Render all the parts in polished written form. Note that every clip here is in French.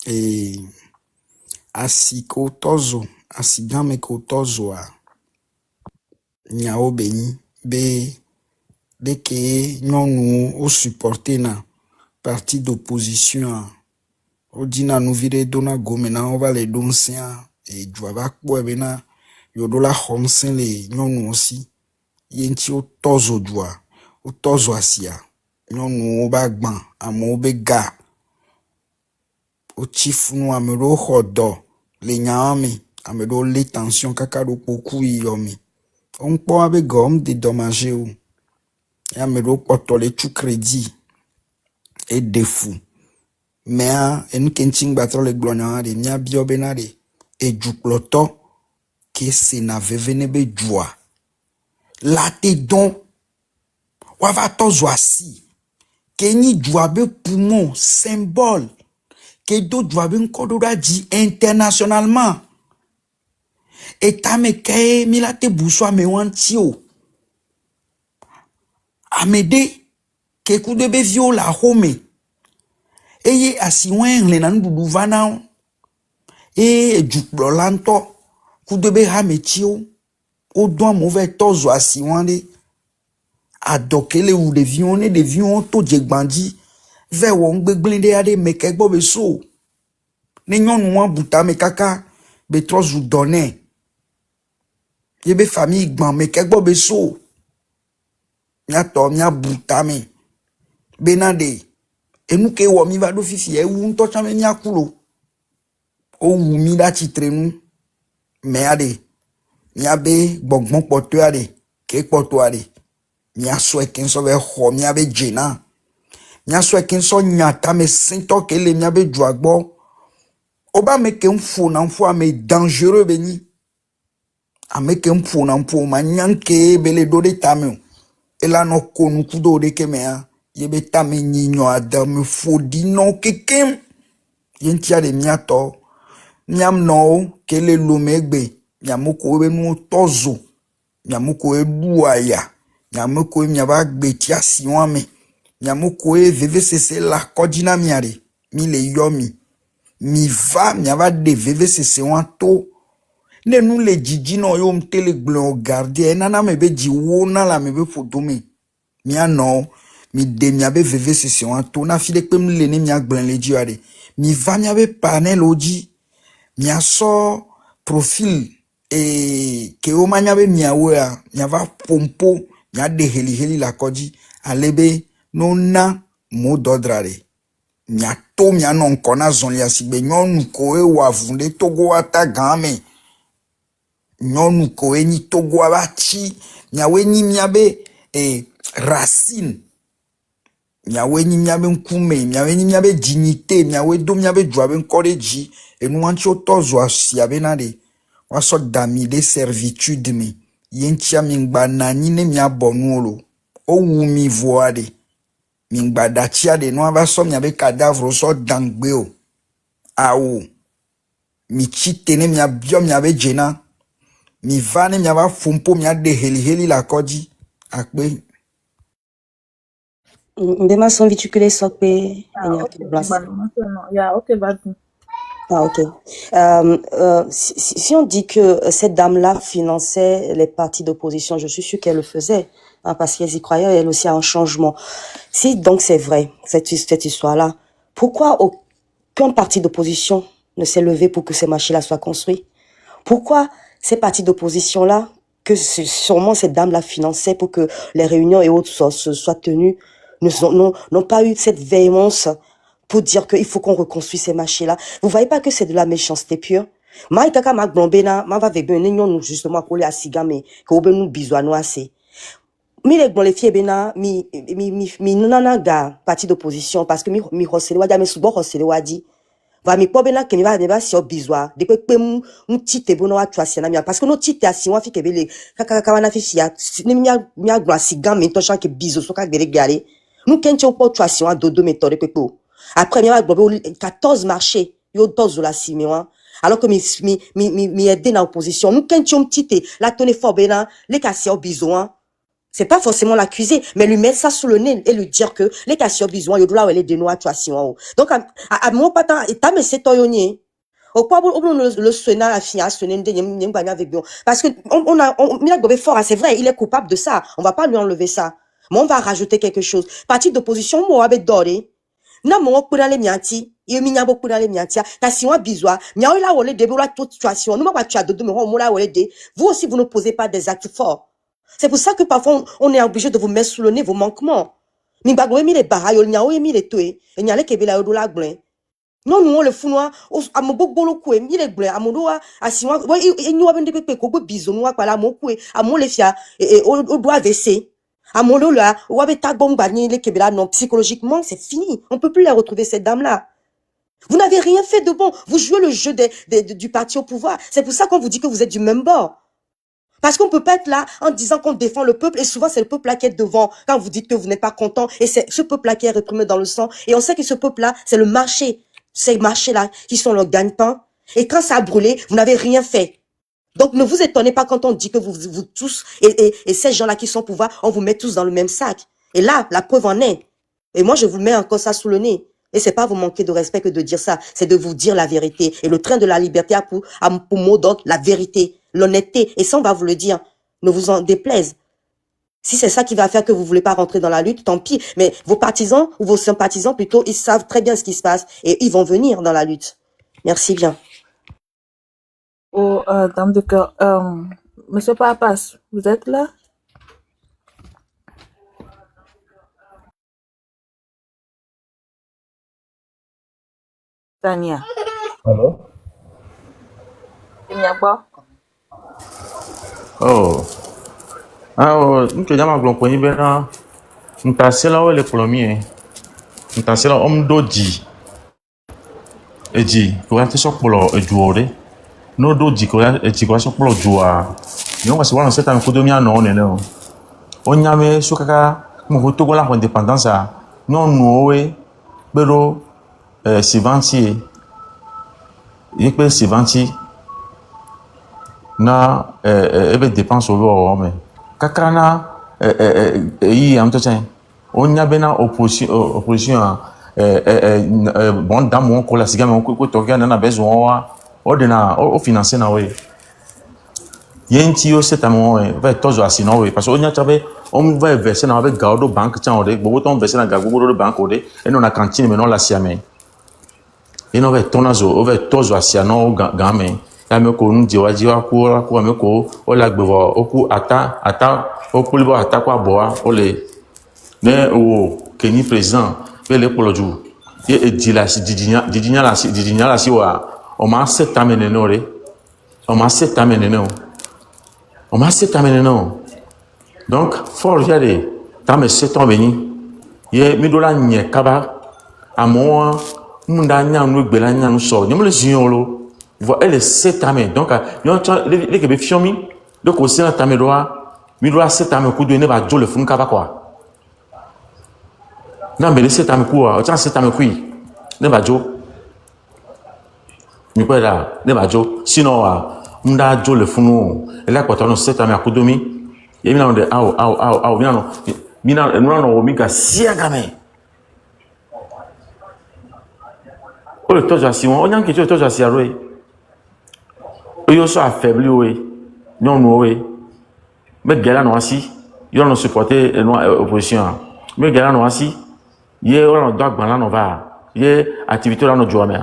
et asiko tozo asigame ko tozo a nyao beni be que nous au supporter na parti d'opposition au dina nous virer dona gomena on va les donner et doit quoi bena yodola homsen les nous aussi yenti o tozo doa o tozo asia nous ba gban amo be ga o chifu no amero hodo le nyame amero les tensions kakado poku yomi on peut avec gomme dédommager ou amero potole tout crédit et défaut mais en nous kenting battre les glonants de nya biobenade et du ploto que c'est na vevene be joie la te don wava tozo asi que ni joie be poumon symbole que do joie be nkodora dit internationalement et ta me ke mi la te bouswa me wantio amede que coup de be viola home eye asiwen le nan dudu vana e juklo lanto coup de be ha metio o doit mauvais tozo asiwande adokele ou devions to jegbandi ve won gbegblinde ade meke gbo be so ne nyonu wan buta me kaka be trozu donne ye be famille gban meke gbo be so nya to nya buta me benade enu ke wo mi va do fifi e wu nto chame nya kulo o wu mi da titrenu me ade nya be gbogbon poto ade ke poto ade nya so e ken so be ho nya be jena nya so e ken so nyata me sinto ke le nya be juagbo oba me ke mfo na mfo ame dangereux beni ame ke mfo na mfo ma nyanke bele do de tame ela no konu kudo de ke me a yebe tame nyinyo adam fodi no kekem yentia de miato nyam no kele lumegbe nyamoko be nu tozo nyamoko e duaya nyamoko e nyaba gbetia siwame nyamoko e vvcc la kodina miare mi le yomi mi va nyaba de vvcc wanto ne nu le jiji no yo mtele glon garder nana me be ji wo na la me be fotome mi ano mi de mi abe vvcc wanto na fide pe mi le ne mi agblon le ji ade mi va mi abe panel oji mi aso profil et que o manya be miawe miava pompo nya de heli la koji alebe no na mo dodrare nya to nya non kona zonlia sigbe nyonu ko e wa vunde togo ata game nyonu ko e ni togo abachi nya we ni miabe racine nya we ni miabe nkume nya we ni miabe dignité nya we do miabe joabe encourage e nu ancho tozo asiabe na de waso dami de servitude mi yentia mingba nani ne mia bonuolo o wu mi voade mingba dachia de no ava so mia be cadavre so dangbe o awo mi chite ne mia bio mia be jena mi vane mia va fumpo mia de heli la koji akpe Ndema son vituculé sokpe ok, vas-y. Ah, ok. Si on dit que cette dame-là finançait les partis d'opposition, je suis sûr qu'elle le faisait, hein, parce qu'elle y croyait, elle aussi a un changement. Si donc c'est vrai, cette histoire-là, pourquoi aucun parti d'opposition ne s'est levé pour que ces marchés-là soient construits? Pourquoi ces partis d'opposition-là, que sûrement cette dame-là finançait pour que les réunions et autres soient tenues, n'ont pas eu cette véhémence pour dire qu'il faut qu'on reconstruise ces marchés-là? Vous voyez pas que c'est de la méchanceté pure? Ma itaka ma glombena, ma va vebe nous justement pour les asigame, que obe nous bizouano assez. Mi les les filles bena, mi nana ga parti d'opposition, parce que mi hosele wadi, mi subo hosele wadi. Va mi pobena ke mi va deba si obizwa, de pe mu tite bono wa tuasiana mi, parce que no tite asi wa fi kebele, kakawana fi fia, ni mi aglo asigame, to chan ke bizo, so kak dere gare. Nous kenche po tuasiana dodo metode pepo. Après, il y a 14 marchés, il y a 12 la simewa. Alors que mi aide dans l'opposition. Nous, quand tu petite, la tonne fort bena, les cassia au besoin. C'est pas forcément l'accuser, mais lui mettre ça sous le nez et lui dire que les cas sur besoin, il doit aller de nous à toi si on. Donc, à mon patin, et t'as mais c'est toyonier. Au quoi, le Sénat a fini à sonner, avec bien. Parce que, il a gobé fort, c'est vrai, il est coupable de ça. On va pas lui enlever ça. Mais on va rajouter quelque chose. Parti d'opposition, moi, avec doré. Na mo pour les mianti, il y a beaucoup dans les mianti. T'as si on besoin, miao la wole de la toute situation. Nous m'a pas tu as de me on la wole de. Vous aussi, vous ne posez pas des actes forts. C'est pour ça que parfois, on est obligé de vous mettre sous le nez vos manquements. Mingbago emi les barrailles, il y a emi les tués, il y a les kebela odola glen. Non, nous, on le fou noir, à mon beau bolo koué, mi les glen, à mon doigt, à si moi, ouais, il n'y a pas de pépé, qu'on peut bison noir, par là, mon koué, à mon les fia, et au doigt WC. À mon lot là, ou avec ta bombe, les kebela, non, psychologiquement, c'est fini. On peut plus les retrouver, ces dames-là. Vous n'avez rien fait de bon. Vous jouez le jeu du parti au pouvoir. C'est pour ça qu'on vous dit que vous êtes du même bord. Parce qu'on peut pas être là en disant qu'on défend le peuple et souvent c'est le peuple-là qui est devant quand vous dites que vous n'êtes pas content et c'est ce peuple-là qui est réprimé dans le sang et on sait que ce peuple-là, c'est le marché. Ces marchés-là qui sont le gagne-pain et quand ça a brûlé, vous n'avez rien fait. Donc ne vous étonnez pas quand on dit que vous tous et ces gens-là qui sont au pouvoir, on vous met tous dans le même sac. Et là, la preuve en est. Et moi, je vous mets encore ça sous le nez. Et c'est pas vous manquer de respect que de dire ça, c'est de vous dire la vérité. Et le train de la liberté a pour mot d'ordre la vérité, l'honnêteté. Et ça, on va vous le dire. Ne vous en déplaise. Si c'est ça qui va faire que vous voulez pas rentrer dans la lutte, tant pis. Mais vos partisans ou vos sympathisants, plutôt, ils savent très bien ce qui se passe. Et ils vont venir dans la lutte. Merci bien. Oh, dame de cœur, monsieur Papas, vous êtes là? Tania. Allô? Il n'y a pas? Oh. Ah, oh, nke jama glon ko yibe na. Nta sela wele premier. Nta sela do di. Eji, ko ya te sokpolo ejuore. No do di ko ya eji ko sokpolo jua. Yo kasi wana seta ko do mi ano ne no. Onyame sukaka mo ho togo la indépendance a. No nuowe bero sivanti. Yekpe sivanti. Na ebe dépense au homme kakana yi am to chen onya be na opposition bon damo ko la siga me ko to ga na besoin wa ordina o financer na we yenti yo c'est amo va toujours asino we parce onya chabe on va verser na avec gaudo banque chan ode bo ton verser na gago do banque ode et non na cantine mais non la siame et non va tonazo o va toujours asiano game ame ko nudi wajiwa ko ame ko o la gbevo oku ata oku libo ata kwa boa o le ne o keni président pe le poloju ye edila si didinya la si wa o ma set amene no re o ma set amene no o ma set amene no donc for jare ta me set on beni ye mi do la nye kaba amo munda nya nu gbela nya nu so nyom le zion elle est 7 ans donc les que fiomi donc aussi na tame doa mi doa 7 ans ku do ne ba jo le fun ka ba quoi na me 7 ans ku o chan 7 ans ku ne ba jo mi ko da ne ba jo sinon munda jo le funu elle a quoi ton 7 ans ku do mi ye mi na de au mi na no mi ga sia ga me o le toja si on yan ke jo toja si aroe yo so affaibli oui non oui mais gala no asi yo no supporter no opposition mais gala no asi ye o no do agban la no va ye activité la no jo me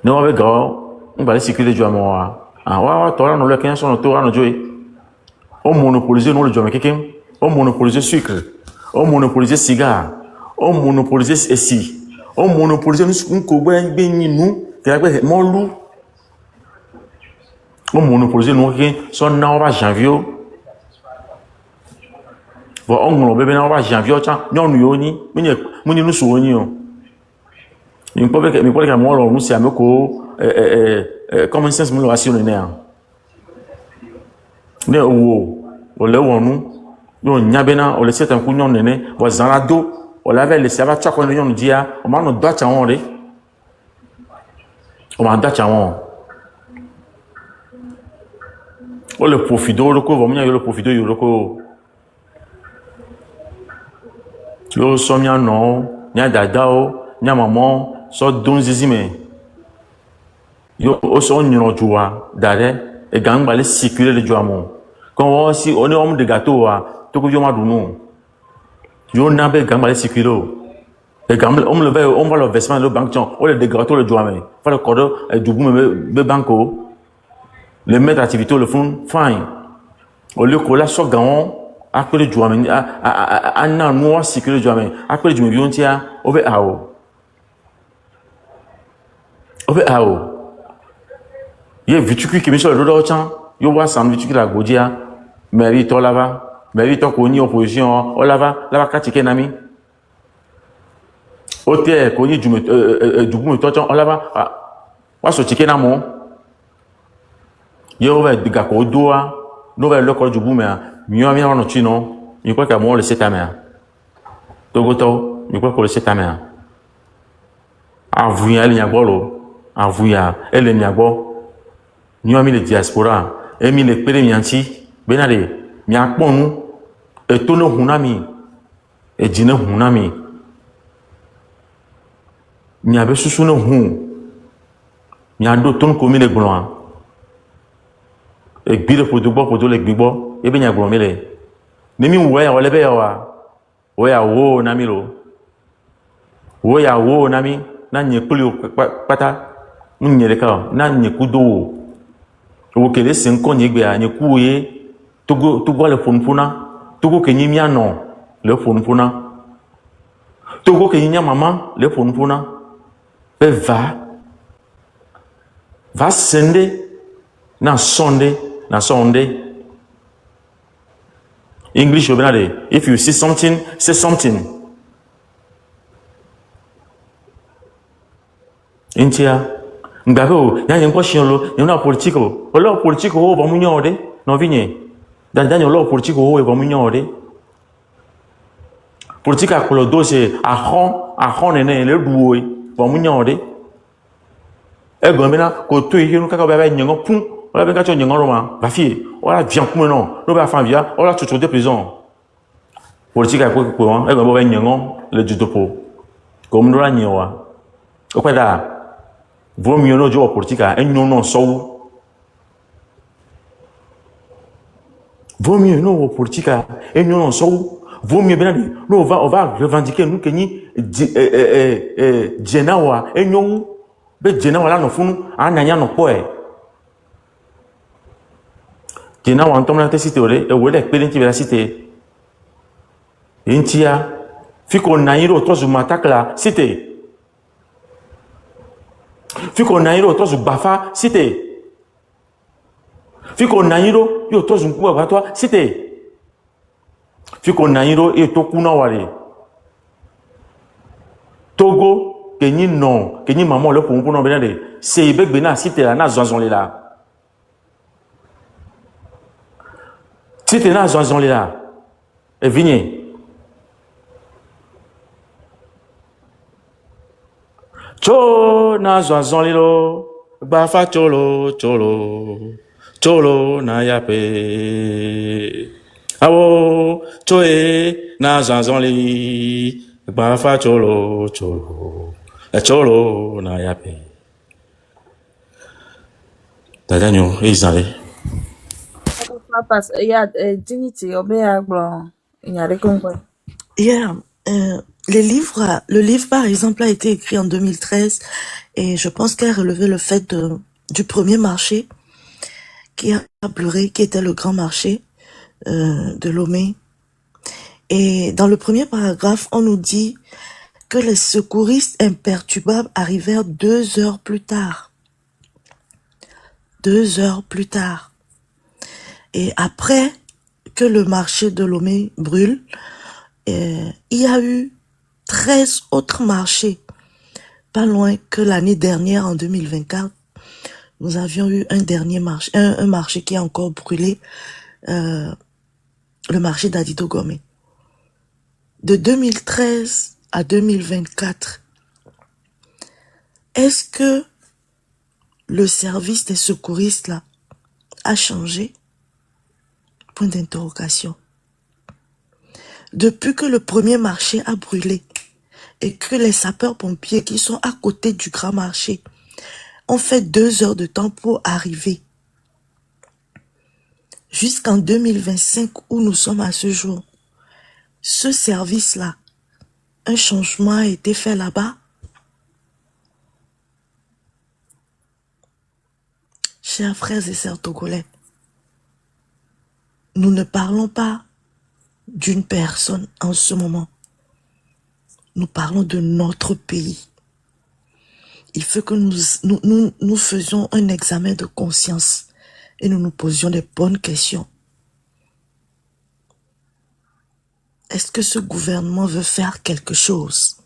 ne wa be go on va sécurité jo mo wa to la no le ken so no to la no jo on monopoliser no le jo me keken on monopoliser sucre on monopoliser cigare on monopoliser esi on monopoliser nous ko gbe ni nu ke gbe mo lu on monopoliser nous qui sont na janvier bon on bébé na janvier cha nyonu yoni muni nu so oni o mi po que mo lo nu si ameko common sense mo lo asio ne ne o le wonu yo nyabena o le setan ku nyon nene bo zanado o la le sava cha ko nyon dia o ma no do cha won re o ma da cha won o le profido loko vomnya yo le profido yo loko Yo so mia no, mia dadao, mia maman, so don zizime. Yo so nyino joa, dare, et gang balé circuler le joamon. Quand on aussi, on est homme de gâteau, tout que yo ma dounou. Yo n'abe gang balé circuler. Et gang, on le veut, on va le vêtement, le banque, on le gâteau le joamé. Faut le code, et du bout, le banco. Le maître d'activité, le fond, fine. Au lieu que là, soit gaon, après le joamé, à noir circuler le joamé. Après le joamé, on tient, au veut ao. Au veut ao. Il y a vitu qui me sur le dos, yo wa san vitu qui la godia, mérite lava, mérite koni opposition, o lava katike nami. Ote koni du bout to o lava, wa so tike na mo. Yo va de gako doa, no va le ko du bout mais mio mi no chino, il croit que moi le setame. Togoto, il croit que le setame. Avuya le nyagolo, avuya ele nyagolo. Nous avons mis les diaspora, et mis les pérémianti, benade, mi a ponu, et tono hunami, et dine hunami. Mi a besoin hun, mi a d'autres commis les gloins. Et bide pour les bibo, et bien y a glomele. Nemi oué, on lebe wa, oué a wo namilo. Oué a wo nami, na nye kuli pata, nye leka, na nye kudo. Ou que les 5 ans, n'y a coué, tout le fonpuna, tout que n'y a non, le fonpuna, tout que n'y a maman, le fonpuna, va sende, na sonde. English, if you see something, say something. Intia. Ngabo, ya yengo shiolo, yona politiko. Olo politiko ho ba munyode, no vinye. Dandanya olo politiko ho ba munyode. Politika kolo dose a nene le duoi ba munyode. E gomena ko to yinu kaka ba nyengo pum, ola be ka cho nyengo roma, ba fi, ola vian pum no ba fa via, ola chuchu de prison. Politika ko e gombo ba nyengo le judopo. Comme nous la nyewa. Okweda vaut mieux no job politique et non so. Vaut mieux no politique et non so. Vaut mieux bien dit. Nous on va revendiquer nous que ni Jenawa et non be Jenawa là no funu ananya no poe. Jenawa en tombe la cité ore e wele experience de la cité. Intia fiko nairo to matak la cité. Fiko nairo to bafa cité. Fiko nairo yo to zunku ba toi cité. Fiko nairo e to kuna wale. Togo kenyi non, kenyi maman le pour non benade. C'est ibek bena cité la na zonzon là. Cité na zonzon là. Et vigne. Cho na zonzon lilo, bafa cholo na yape. Awo choe na zonzon li, bafa cholo na yape. Dadanyo izale. Papas, il y a dignité, au béaglo, il y a des concours. Yeah, le livre par exemple a été écrit en 2013 et je pense qu'il a relevé le fait du premier marché qui a pleuré, qui était le grand marché de Lomé. Et dans le premier paragraphe, on nous dit que les secouristes imperturbables arrivèrent 2 heures plus tard. 2 heures plus tard. Et après que le marché de Lomé brûle, il y a eu 13 autres marchés. Pas loin que l'année dernière, en 2024, nous avions eu un dernier marché, un marché qui a encore brûlé, le marché d'Adido Gomé. De 2013 à 2024, est-ce que le service des secouristes là a changé? Point d'interrogation. Depuis que le premier marché a brûlé et que les sapeurs-pompiers qui sont à côté du grand marché ont fait 2 heures de temps pour arriver jusqu'en 2025 où nous sommes à ce jour, ce service-là, un changement a été fait là-bas. Chers frères et sœurs togolais, nous ne parlons pas d'une personne en ce moment. Nous parlons de notre pays. Il faut que nous faisions un examen de conscience et nous nous posions des bonnes questions. Est-ce que ce gouvernement veut faire quelque chose?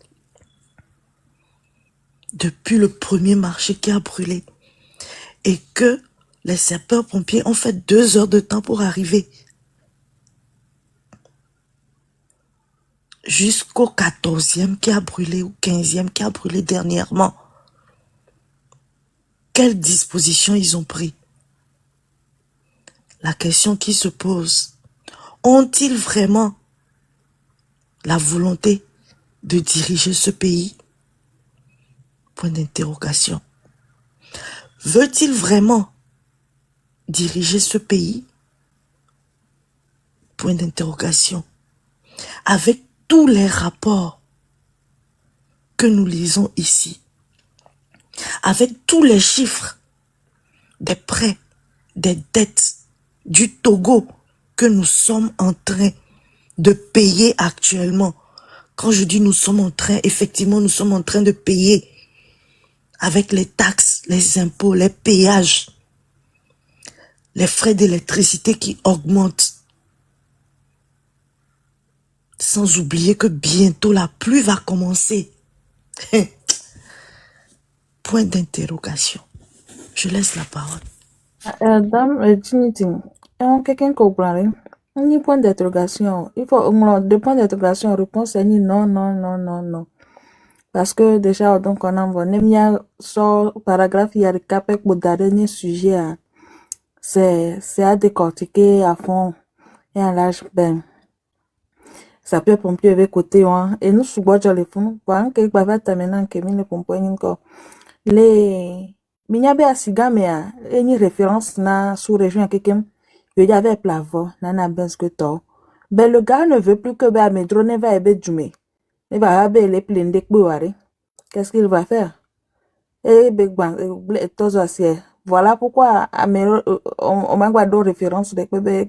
Depuis le premier marché qui a brûlé et que les sapeurs-pompiers ont fait 2 heures de temps pour arriver jusqu'au 14e qui a brûlé ou 15e qui a brûlé dernièrement. Quelles dispositions ils ont pris? La question qui se pose, ont-ils vraiment la volonté de diriger ce pays? Point d'interrogation. Veut-il vraiment diriger ce pays? Point d'interrogation. Avec tous les rapports que nous lisons ici, avec tous les chiffres des prêts, des dettes du Togo que nous sommes en train de payer actuellement. Quand je dis nous sommes en train, effectivement nous sommes en train de payer avec les taxes, les impôts, les péages, les frais d'électricité qui augmentent. Sans oublier que bientôt la pluie va commencer. Point d'interrogation. Je laisse la parole. Dame Trinity, quelqu'un comprend. Ni point d'interrogation. Il faut de point d'interrogation, réponse est ni non, non, non, non, non. Parce que déjà, donc, on envoie, il y a ce paragraphe, il y a le capek pour dernier sujet, c'est à décortiquer à fond et à l'âge, ben, ça peut pompier avec côté, hein, et nous, sous bois, les fonds, quoi, quelque bavard, maintenant, que mine pompier, encore. Les, minyabe a sigamea, une référence na sous-région à quelqu'un, il y avait plavo, nana ben ce que toi. Ben, le gars ne veut plus que ben, mes drones va ebe djumé. Il va avoir les pleins de couloirs. Qu'est-ce qu'il va faire? Et voilà pourquoi on m'a guardé référence de Québec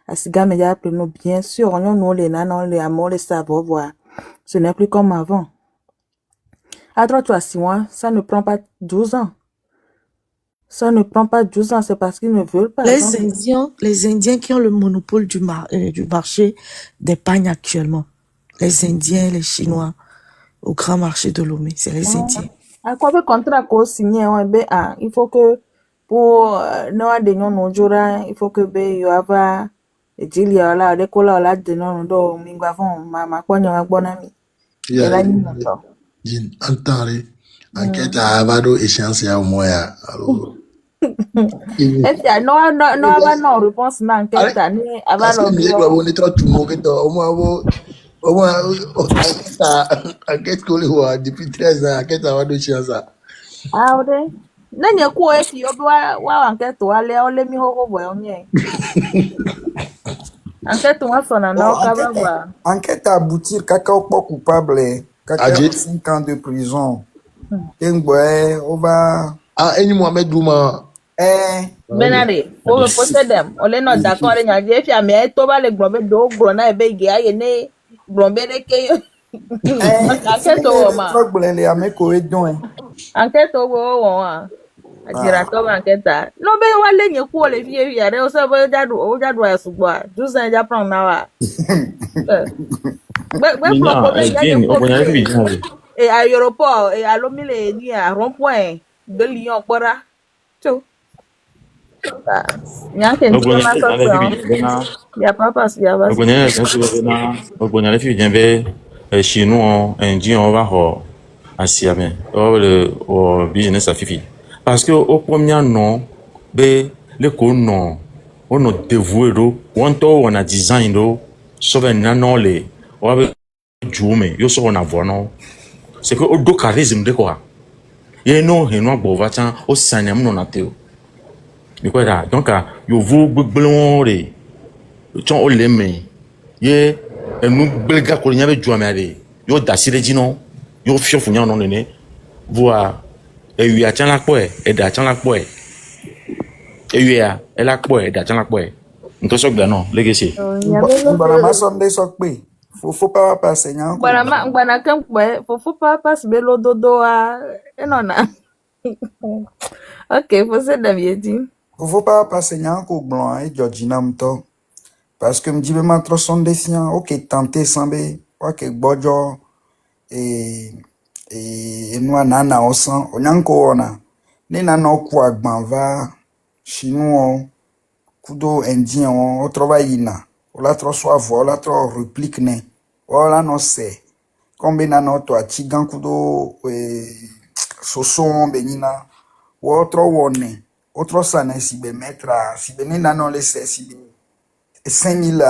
à Sigamédia bien sûr on les nanas les amours les savoir voir ce n'est plus comme avant. À droite à 6 mois ça ne prend pas 12 ans. Ça ne prend pas 12 ans, c'est parce qu'ils ne veulent pas. Les Indiens qui ont le monopole du marché des pagnes actuellement. Les Indiens, les Chinois, au grand marché de Lomé, c'est les Indiens. À quoi le contrat qu'on signe, il faut que pour nous de non il faut que il y ava et il y a là des colla là de non do mingavon ma quoi n'y a bonami. Yeah, Jin antare enquête à avado échéance ya moya alors. Et ya no réponse na enquête ni avalo. Parce que on est trop tout monde au moins enquête qu'on le voit depuis 13 ans enquête à avado échéance. Ah ouais. Nani ko e ki obi wa enquête wa le o le mi ho bo onye. Enquête wa sona na o ka ba. Enquête aboutir kaka pas coupable kaka 5 ans de prison. On va Eni Mohamed Douma Benare, o poste dem, o le no d'accord nya je fi ame to ba le glombe do glona e be ge aye ne glombe de ke enquête o ma. le ame ko e don. Enquête o wo wa. Ajira to ba enquête. No be wa le nye ku o le fi ya re o so bo jadu asugbo. Jusan ja pran na wa. Et à l'aéroport, et à l'hôpital, il y a un rond-point de Lyon, voilà. Tout. Il y a pas parce qu'il y a pas. Les filles viennent chez nous, Indien, on va à Siamé, au business à Fifi. Parce que au premier nom, les non, on a dévoué, on a design, Sauf nano le o be jume yo so na vono c'est que o do charisme de quoi ye no he no gbo va chan o sanyam no na teo ni quoi da donc yo vu gbegbelon re chon o le me ye enu gbelga ko nya be juame ale yo da sire jino yo fio funya no ne voa e wi a chan la po e da chan la po e wi a e la po e da chan la po e nto so gba no legacy Mbana masonde sokpe. Faut pas passer nyan ko. Mbana kemkwe, faut pas passer belo dodo a, enona. Ok, faut se d'aviedi. Faut pas passer nyan ko blanc et Georgina mto. Parce que m'dibe ma trop sonde sian, ok tenter sambe, ok bojo et nous nana osan, onyanko ona. Ni nana okwa gbanva chinois kudo indien on travaille na. Ola trop soit voix, ola trop réplique ne. Ola no se. Kombe nana to achigan kudo soso benina. Otro wone. Otro sane si be metra, si be ni nana le se si be 5000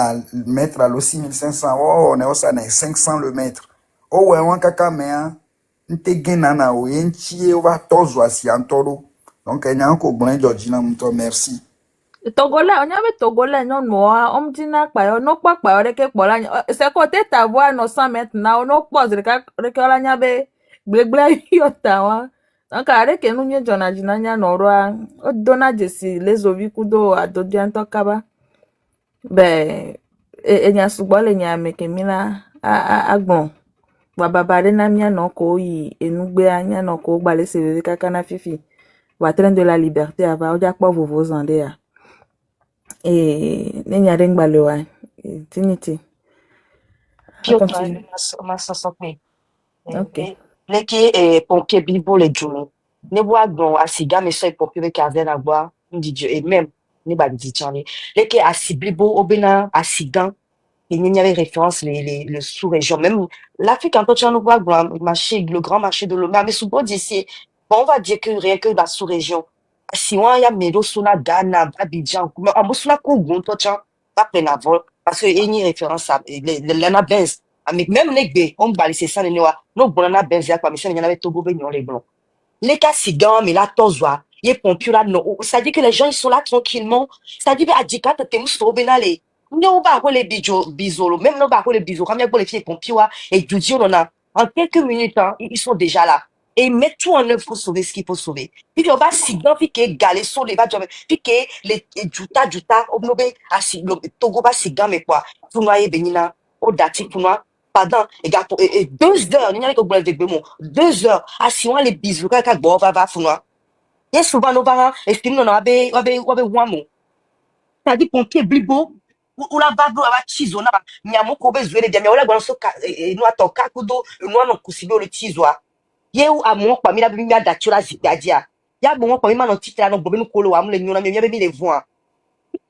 mètres à l'eau, 6500. Oh, on est au sana 500 le mètre. Oh, ouais, on kaka mea. Nte genana o yenchi o va tozo asi antoro. Donc, il y a un coblin Georgina Mouto, merci. Togolais, on y avait Togolais, non, moi, on me dit n'a pas, non, pas, que pour la, c'est côté ta voix, non, 100 mètres, non, non, pose, la nyabe, blé, yotawa. Donc, avec que nous, n'y a jinanya, non, o dona jesi, les ovi kudo, a dodianto kaba. Ben, enya subole enya meke mila, agbon. Bababare na mia no ko yi, enugbe anya no ko gbale se kaka na fifi. Va train de la liberté, ava, oja kwa vovo zande ya. Nenya rengba lewa tiniti Pio continue. ma sosokme. Ok. Leke pompier bibo le jume. Ne bois bon asiga me so pompier kazen agba ndi et même ne ba di chani. Leke asiblibo obena asigan. Il n'y avait référence le sous-région. Même l'Afrique, quand tu nous vois marché, le grand marché de l'Oma, mais souvent d'ici, bon, on va dire que rien que la sous-région. Si on y a Mélo, Suna, Ghana, Abidjan, en Moussuna, Kougoun, toi, tu pas plein à vol, parce que il y a une référence à l'Ana Benz. Même les gars, on va laisser ça, les noirs, nos bonana Benz, là, comme ça, il y en avait Togo, les blancs. Les cas sigan, mais là, tozwa, il est pompier là, non. Ça dit que les gens, ils sont là tranquillement. Ça dit, à Dika, t'es moussou, benale. Non, bah, les bisous, même non, bah, les bisous, quand il y a les filles pompiers, et du dit, on a, en quelques minutes, hein, ils sont déjà là. Et ils mettent tout en œuvre pour sauver ce qu'il faut sauver. Puis, on va sigan, puis que galé sur les bas, puis que les juta, obnobe, à Togo, va sigan, mais quoi, pour noyer, benina, au dati, pour noyer. Pardon, et 2 heures, il y a que vous avez 2 heures, à si on les bisous, quand on va founoir. Il y a souvent nos parents, et ce nous avons, wamo. C'est-à-dire, pompier, blibo, ou la babo, la chizo, na, nyamo, kobe, zoué, bien, mais on l'a bon, et nous, à ton kakudo, nous, on kusibo, le chizoa. Yé ou à mon, quoi, mila, bimia, datura, zigadia. Ya bon, quoi, mima, non, titela, non, bobé, nous, kolo, amou, les nyona, mais bien, les voix.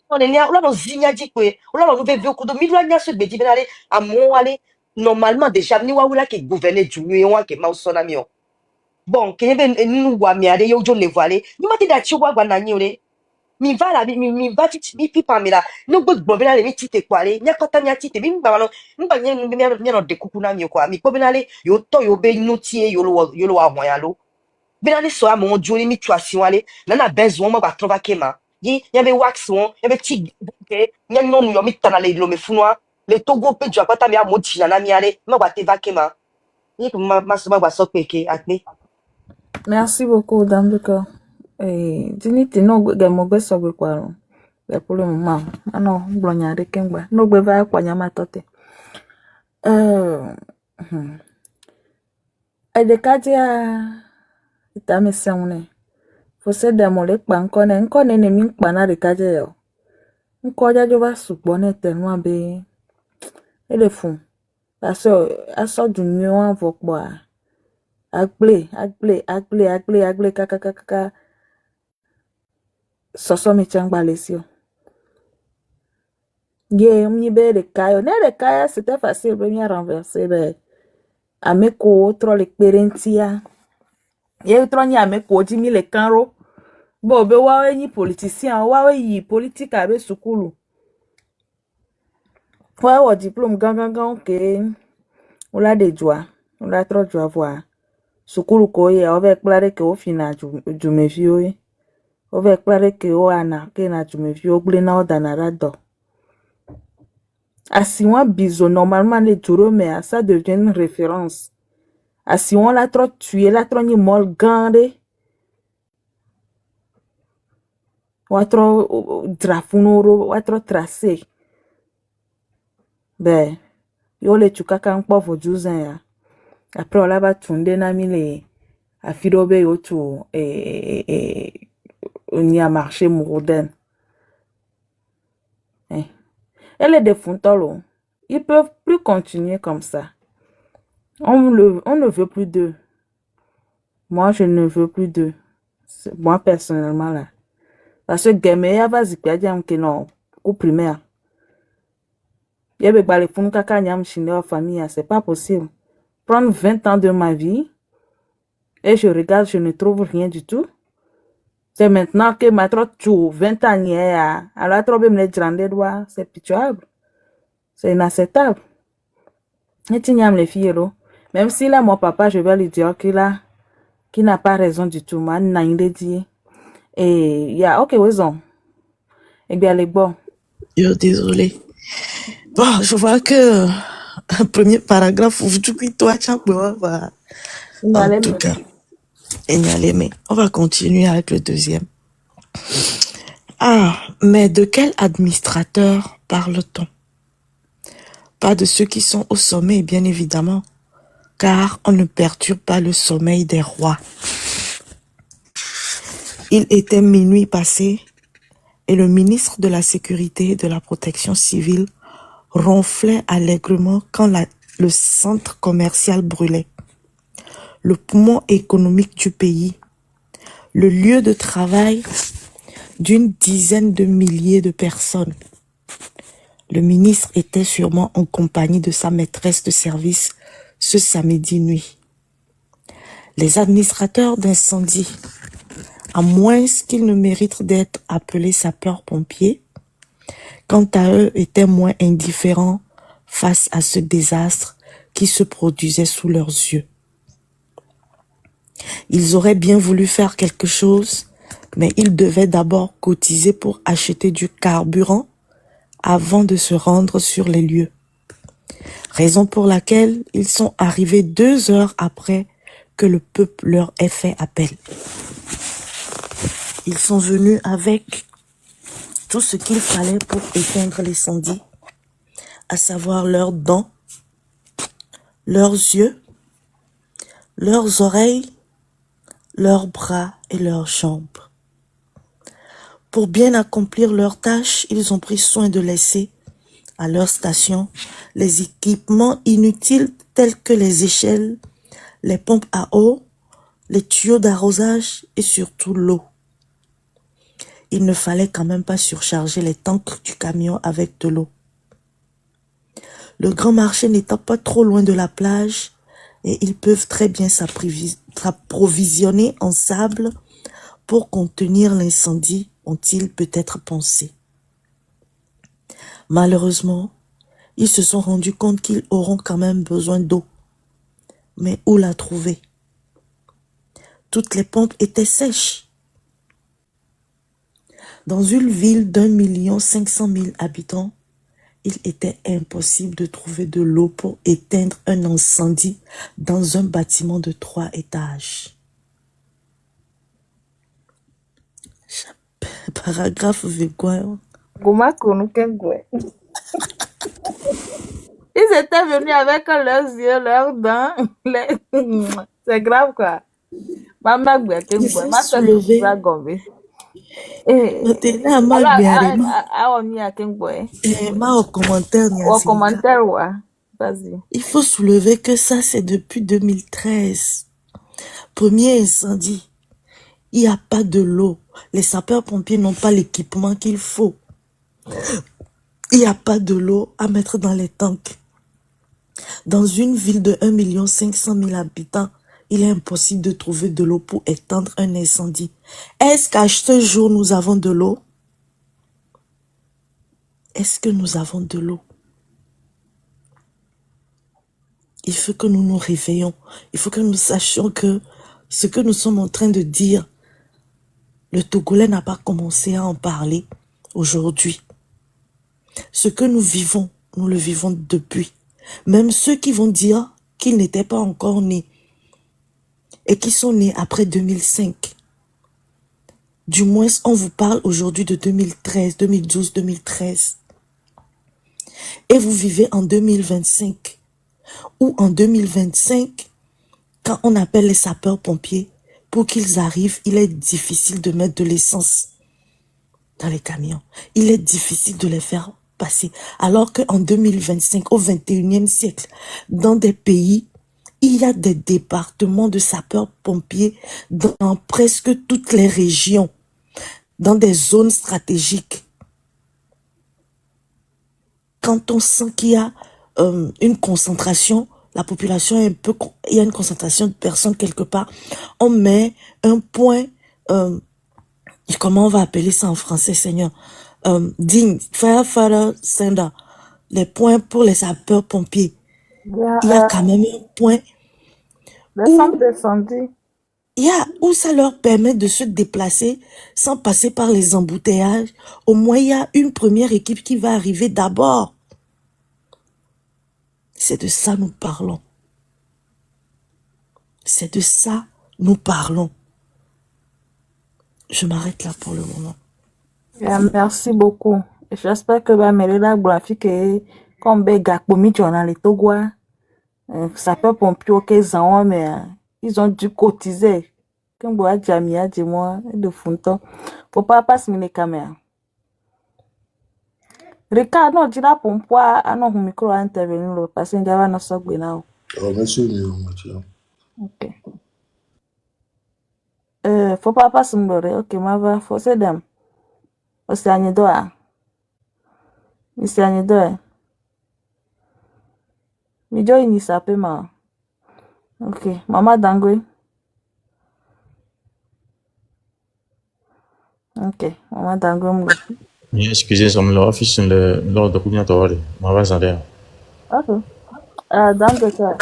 On est là, on zinya dit que, on a nous bébé, kudo, milwa, nya, se bedi, ben, allez, à mon, allez, normalement, déjà, ni waoula, qui gouvernait du mieux, qui m'a son ami. Bon, que nous wa mi ade yo jo le voile. Ni mati da chi wa gwa na nyi ole. Mi va la mi va ti mi pi pa mi la. No gbo gbo bi la le mi ti te kwale. Nya kota mi ati te mi ba no. Mi ba mi no de kuku na mi kwa. Mi ko bi la le yo to yo be nu tie yo lo wa hwan ya lo. Bi la le so amon jo ni mi tu asi wale. Na na benz won mo ba trova kema. Yi nya be wax won, nya be ti ke, nya no yo mi tana le lo me funwa. Le togo pe ju akota mi amoti na mi ale. Ma ba te va kema. Yi ko ma so ma ba so peke akne. Merci beaucoup, dame de cœur. Tiniti no gemogbe sogwe kwaro. Pour le moment. Ah non, blonya de kengba. No gbe va kwa nyama tote. Edekadia itame seune. Fose demole kpa nkone ne min kpa na dekadia yo. Nkoja jo ba supone tenwa be. Ele fun. Aso du mieux en vokboa. Agble, kaka. Soso mi changba lesio. Ye, m'ybe de kayo. Ne de kaya, c'était facile, venir renverser, ben. Ameko, trop l'expérientia. Ye, trop ni ameko, 10 000 kanro. Bo, be wawe ni politicien, wawe yi politique abe sukulu. Ouais, au diplôme, ok. On l'a des joies. On l'a trop joie voir. Sukulu koye, avec plare que au final, je me vieux. Avec plare que au ana, que na je me vieux, glena o danarado. Ah, si on biso, normalement, les tours, mais ça devient une référence. Ah, si on l'a trop tué, l'a trop ni mol gande. Ou trop drafunoro, ou trop tracé. Ben, yo le tukaka nkpo vojuzen ya. Après, on va tourner na mille à firobe yo tu on y a marché moderne. Elle est défuntolo. Ils peuvent plus continuer comme ça. On ne veut plus d'eux. Moi, je ne veux plus d'eux. Moi, personnellement, là. Parce que gamin, va zikya jam que non, au primaire. Yebe bale fun kaka nyam chine en famille, c'est pas possible. Prendre 20 ans de ma vie, et je regarde, je ne trouve rien du tout. C'est maintenant que ma trop 20 ans y est, alors trop bien les grandes doigts, c'est pitoyable. C'est inacceptable. Et tu nyam les filles, même si là, mon papa, je vais lui dire qu'il n'a pas raison du tout, man, n'a rien dit. Et il y a, ok, raison. Eh bien, les bons. Yo, désolé. Bon, je vois que premier paragraphe, vous tout toi, en tout cas. Mais on va continuer avec le deuxième. Ah, mais de quel administrateur parle-t-on? Pas de ceux qui sont au sommet, bien évidemment, car on ne perturbe pas le sommeil des rois. Il était minuit passé et le ministre de la Sécurité et de la Protection civile ronflait allègrement quand le centre commercial brûlait. Le poumon économique du pays, le lieu de travail d'une dizaine de milliers de personnes. Le ministre était sûrement en compagnie de sa maîtresse de service ce samedi nuit. Les administrateurs d'incendie, à moins qu'ils ne méritent d'être appelés sapeurs-pompiers, quant à eux, étaient moins indifférents face à ce désastre qui se produisait sous leurs yeux. Ils auraient bien voulu faire quelque chose, mais ils devaient d'abord cotiser pour acheter du carburant avant de se rendre sur les lieux. Raison pour laquelle ils sont arrivés 2 heures après que le peuple leur ait fait appel. Ils sont venus avec tout ce qu'il fallait pour éteindre l'incendie, à savoir leurs dents, leurs yeux, leurs oreilles, leurs bras et leurs jambes. Pour bien accomplir leur tâche, ils ont pris soin de laisser à leur station les équipements inutiles tels que les échelles, les pompes à eau, les tuyaux d'arrosage et surtout l'eau. Il ne fallait quand même pas surcharger les tanks du camion avec de l'eau. Le grand marché n'étant pas trop loin de la plage, et ils peuvent très bien s'approvisionner en sable pour contenir l'incendie, ont-ils peut-être pensé. Malheureusement, ils se sont rendus compte qu'ils auront quand même besoin d'eau. Mais où la trouver? Toutes les pompes étaient sèches. Dans une ville d'1,5 million habitants, il était impossible de trouver de l'eau pour éteindre un incendie dans un bâtiment de 3 étages. Paragraphe Végoin. Ils étaient venus avec leurs yeux, leurs dents. C'est grave, quoi. Maman, Il faut soulever. Il faut soulever que ça, c'est depuis 2013. Premier incendie. Il n'y a pas de l'eau. Les sapeurs-pompiers n'ont pas l'équipement qu'il faut. Il n'y a pas de l'eau à mettre dans les tanks. Dans une ville de 1,5 million habitants, il est impossible de trouver de l'eau pour éteindre un incendie. Est-ce qu'à ce jour, nous avons de l'eau? Est-ce que nous avons de l'eau? il faut que nous nous réveillons. Il faut que nous sachions que ce que nous sommes en train de dire, le Togolais n'a pas commencé à en parler aujourd'hui. Ce que nous vivons, nous le vivons depuis. Même ceux qui vont dire qu'ils n'étaient pas encore nés et qui sont nés après 2005. Du moins, on vous parle aujourd'hui de 2013, 2012, 2013. Et vous vivez en 2025 ou en 2025, quand on appelle les sapeurs-pompiers pour qu'ils arrivent, il est difficile de mettre de l'essence dans les camions. Il est difficile de les faire passer. Alors qu'en 2025, au 21e siècle, dans des pays, il y a des départements de sapeurs-pompiers dans presque toutes les régions, dans des zones stratégiques. Quand on sent qu'il y a une concentration, la population est un peu, il y a une concentration de personnes quelque part, on met un point, comment on va appeler ça en français, Seigneur, digne, firefighter center, les points pour les sapeurs-pompiers. Il y a quand même un point où ça leur permet de se déplacer sans passer par les embouteillages. Au moins, il y a une première équipe qui va arriver d'abord. C'est de ça nous parlons. C'est de ça nous parlons. Je m'arrête là pour le moment. Merci beaucoup. J'espère que Merida Graphique est comme Bega Pomi dans les Togois. Ça peut pompier au Kézan, mais ils ont dû cotiser. Comme Boa Jamia, dis-moi, de Funto. Faut pas passer mes caméras. Ricardo, non, tu l'as pour moi, non, mon micro a intervenu, parce que j'avais un soc now. Oh, monsieur, monsieur. Ok. Faut pas passer mon ok, ma va, faut se dem. Aussi, à Nidoa. Ici, à Nidoa. Mijo, il n'y s'appelle ma. Ok, Maman Dangwe. Ok, Maman Dangwe. Excusez, ça me l'a affiché sur l'ordre de combien de ma va s'en aller. Ok. Dangwe, ça.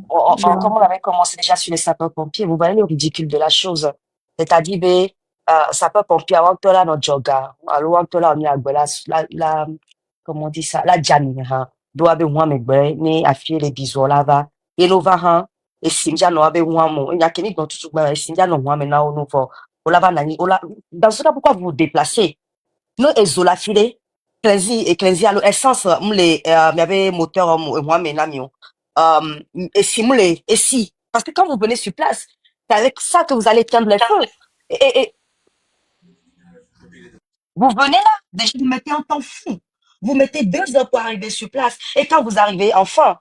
Enfin, comme on avait commencé déjà sur les sapeurs-pompiers, vous voyez le ridicule de la chose. C'est-à-dire, sapeurs-pompiers, avant que là, notre joga, alors que là, on y a comment on dit ça, la jamie, hein. Doit be moi, mais ni affier les bisous là-bas. Et l'ova, hein. Et Sinja no abe moi, mon, il y a quelqu'un dans tout le monde, Sinja no moi, mais là, on nous voit. Olava nani, ola, dans ce cas, pourquoi vous vous déplacez? Nous, ezola filé, Clézy, à l'essence, m'le, il y avait moteur, moi, mais là, et si, m'le, et si, parce que quand vous venez sur place, c'est avec ça que vous allez éteindre les feux. Et vous venez là, déjà, vous mettez un temps fou. Vous mettez 2 heures pour arriver sur place. Et quand vous arrivez, enfin,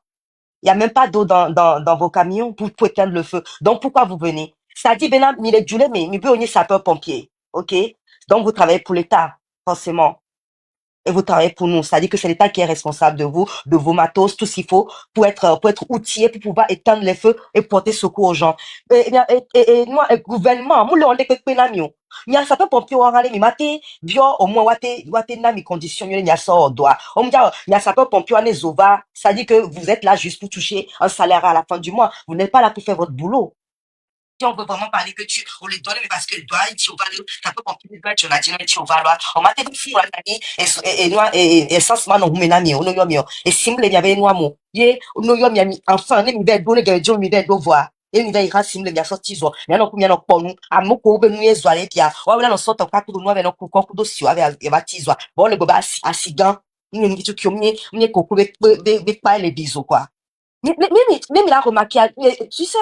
il n'y a même pas d'eau dans vos camions pour éteindre le feu. Donc, pourquoi vous venez? Ça dit, ben là, il est du lait, mais il peut venir sapeur-pompier. OK? Donc, vous travaillez pour l'État, forcément. Et vous travaillez pour nous. C'est-à-dire que c'est l'État qui est responsable de vous, de vos matos, tout ce qu'il faut pour être outillé, pour pouvoir éteindre les feux et porter secours aux gens. Et moi, le gouvernement, moi, on est que pénamio. Il y a ça peut pompier ou aller, mais maté, bio, au moins, wate, na, mi condition, il y a ça au doigt. On me dit, il y a ça peut pompier ou aller, zova. Ça dit que vous êtes là juste pour toucher un salaire à la fin du mois. Vous n'êtes pas là pour faire votre boulot. Si on veut vraiment parler que on les donne, mais parce que doit, tu vas ça peut compliquer, tu vas dire, tu vas là, on m'a dit, fou, la nani, et sans man, on met nami, on y a mis, et simple, il y avait noir mot, yé, on y a mis, enfin, les mibet, donner des gens, mibet, do voir. Et nous ira simple, il y a sorti, zo, il y a non, il y a non, pour nous, à mon co, ben, nous, y est, zoalé, pia, ouais, là, on sort en cas de noir, avec nos coups, coups d'ossi, avec, et baptise, bon, le goba, à sigan, il y a une petite qui on est coco, pas les bisous, quoi. Même il a remarqué, tu sais,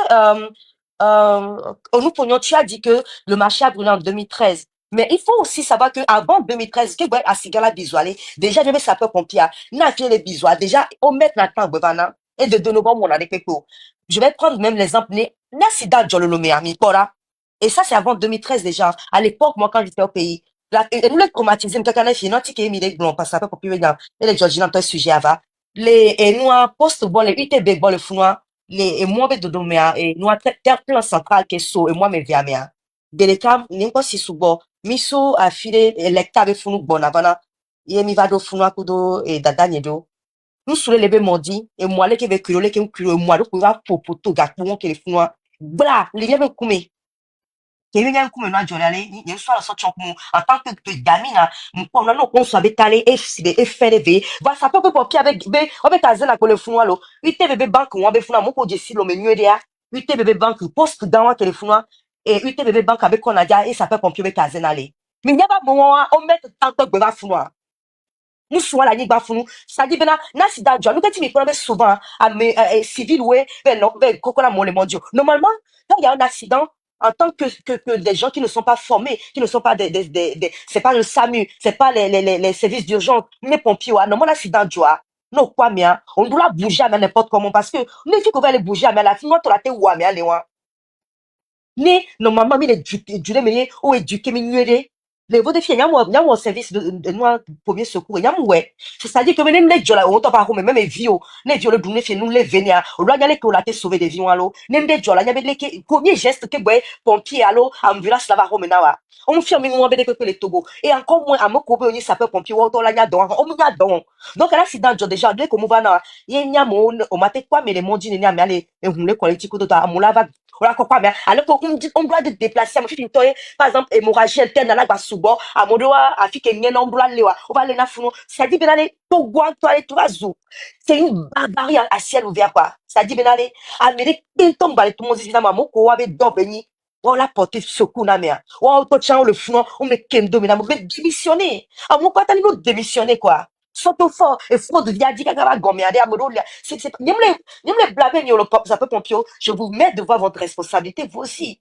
nous pognon, tu as dit que le marché a brûlé en 2013. Mais il faut aussi savoir qu'avant 2013, que à Sigala Bisoalé, déjà, j'avais sapeur-pompier, n'a fait les bisois, déjà, au mettre maintenant, Bevana, et de novembre, on a des pépos. Je vais prendre même l'exemple, n'a sida, Jololomé, ami, Pora. Et ça, c'est avant 2013 déjà. À l'époque, moi, quand j'étais au pays, et nous, les traumatisés, quelqu'un a fait, non, tu mis les blonds, parce que sapeur-pompier, et les Georgiens, un sujet avant. Les, et nous, poste, bon, les UTB, bon, le founois, les, et moi, de domea, et nous, terre plan central, qui est so, et moi, mes viamea. De l'état, n'importe si sous bon, miso, a filé, et lecta, avec founou, bon, avant, y mi va do founois, kudo, et dada, niedo. nous sous les mondi et moi les qui veut culer qui culer moi le courir pour tout gars pour que les fous bla les viens coumer qui vient coumer non jolale il soit la sorte en tant que gamine nous on a qu'on soit bétalé et faire lever va ça peut papier avec be on va caser la colle fou alors il te bébé banque on va faire mon ko jesi lo menu dia il te bébé banque poste dans le téléphone et il te bébé banque avec qu'on a déjà et ça peut pompier caser aller mais il y a pas bon on met tant que va fou Moussouan la nique funu ça dit bena na sida jo nous quand tu me souvent à civil ouais ben non ben cocola mon les mondiaux normalement quand il y a un accident en tant que des gens qui ne sont pas formés qui ne sont pas c'est pas le SAMU c'est pas les services d'urgence les pompiers ouais normalement l'accident joie non quoi bien on doit bouger à n'importe comment parce que les filles qu'on va aller bouger à la fin toi la tête ouais mais allez ouais ni normalement mi le mais ou éduquer mi les vos défis, il y a mon service de moi premier secours, il y a mon ouais. C'est-à-dire que même les gens là, on t'a pas mais même les vieux, les vieux le boulot fait nous les venir. On doit y aller que la tête sauver des vies allo. Même des gens là, il y avait les premier geste que ouais, pompier allo, ambulance là va remenawa. On fait un minimum que les Togo. Et encore moins à mon copain on y sapeur pompier ou là y a donc, on y a donc. Donc là c'est dans déjà dès que nous va là, il y a mon on m'a quoi mais les mondis n'y a mais aller et on les collectif de ta mon lava. Voilà quoi mais alors on doit déplacer, par exemple hémorragie interne là bas subo à mon doigt à fi que n'y on doit lewa on va aller na funo ça dit benale to gwa to aller to azou c'est une barbarie à ciel ouvert quoi ça dit benale Amérique il tombe tout le monde dit na moko wa be do beni on la porter secours na mer on to chan le funo on me kendo mais na mo démissionner à mon quoi t'as nous démissionner quoi surtout fort et fraude via dit kaka gomiade à modo c'est n'aime les blâmer ni le ça peut pompio je vous mets devant votre responsabilité vous aussi